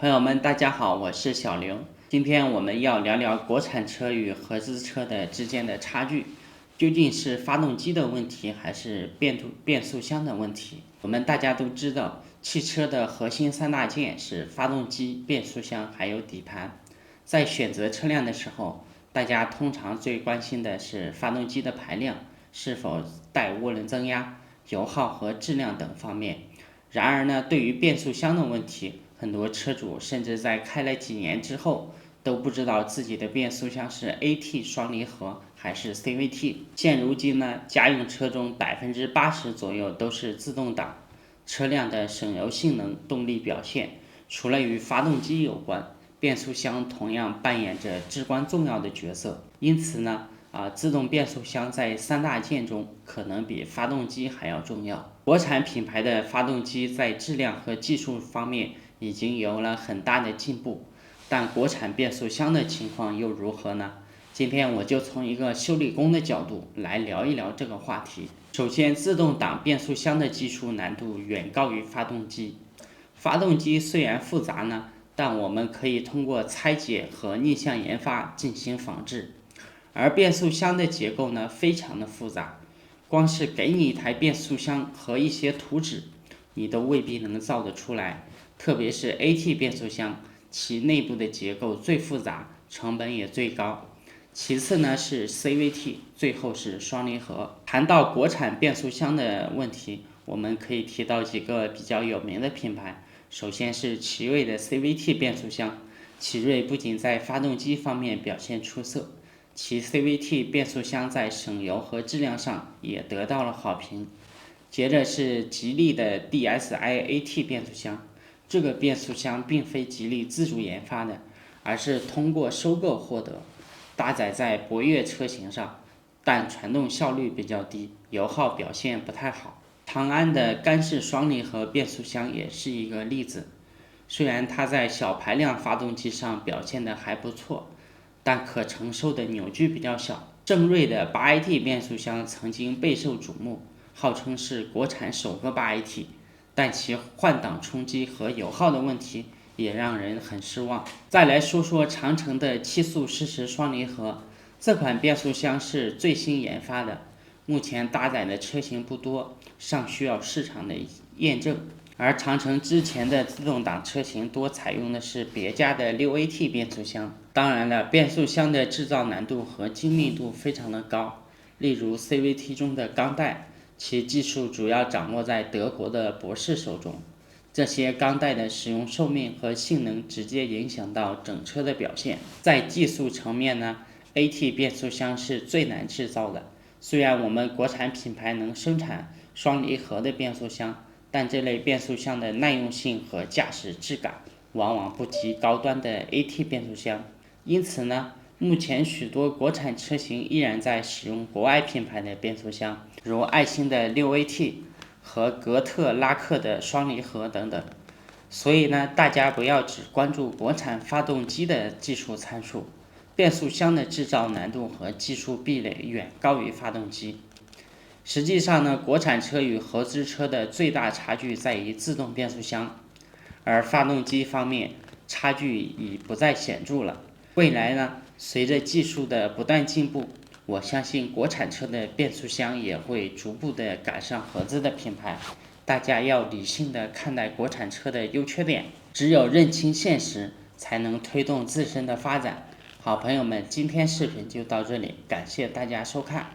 朋友们，大家好，我是小刘。今天我们要聊聊国产车与合资车之间的差距，究竟是发动机的问题，还是变速箱的问题？我们大家都知道，汽车的核心三大件是发动机、变速箱还有底盘。在选择车辆的时候，大家通常最关心的是发动机的排量是否带涡轮增压、油耗和质量等方面。然而呢，对于变速箱的问题，很多车主甚至在开了几年之后都不知道自己的变速箱是 AT 双离合还是 CVT。现如今呢，家用车中80%左右都是自动挡，车辆的省油性能、动力表现，除了与发动机有关，变速箱同样扮演着至关重要的角色。因此呢，自动变速箱在三大件中可能比发动机还要重要。国产品牌的发动机在质量和技术方面已经有了很大的进步，但国产变速箱的情况又如何呢？今天我就从一个修理工的角度来聊一聊这个话题。首先，自动挡变速箱的技术难度远高于发动机。发动机虽然复杂呢，但我们可以通过拆解和逆向研发进行仿制。而变速箱的结构呢，非常的复杂，光是给你一台变速箱和一些图纸，你都未必能造得出来。特别是 AT 变速箱，其内部的结构最复杂，成本也最高。其次呢是 CVT， 最后是双离合。谈到国产变速箱的问题，我们可以提到几个比较有名的品牌。首先是奇瑞的 CVT 变速箱，奇瑞不仅在发动机方面表现出色，其 CVT 变速箱在省油和质量上也得到了好评。接着是吉利的 DSi AT 变速箱，这个变速箱并非吉利自主研发的，而是通过收购获得，搭载在博越车型上，但传动效率比较低，油耗表现不太好。长安的干式双离合变速箱也是一个例子，虽然它在小排量发动机上表现得还不错，但可承受的扭矩比较小。正锐的 8AT 变速箱曾经备受瞩目，号称是国产首个 8AT， 但其换挡冲击和油耗的问题也让人很失望。再来说说长城的7速湿式双离合，这款变速箱是最新研发的，目前搭载的车型不多，尚需要市场的验证。而长城之前的自动挡车型多采用的是别家的6AT 变速箱。当然了，变速箱的制造难度和精密度非常的高，例如 CVT 中的钢带，其技术主要掌握在德国的博世手中。这些钢带的使用寿命和性能直接影响到整车的表现。在技术层面呢， AT 变速箱是最难制造的。虽然我们国产品牌能生产双离合的变速箱，但这类变速箱的耐用性和驾驶质感往往不及高端的 AT 变速箱。因此呢，目前许多国产车型依然在使用国外品牌的变速箱，如爱信的6AT 和格特拉克的双离合等等。所以呢，大家不要只关注国产发动机的技术参数，变速箱的制造难度和技术壁垒远高于发动机。实际上呢，国产车与合资车的最大差距在于自动变速箱，而发动机方面差距已不再显著了。未来呢，随着技术的不断进步，我相信国产车的变速箱也会逐步的赶上合资的品牌。大家要理性的看待国产车的优缺点，只有认清现实，才能推动自身的发展。好朋友们，今天视频就到这里，感谢大家收看。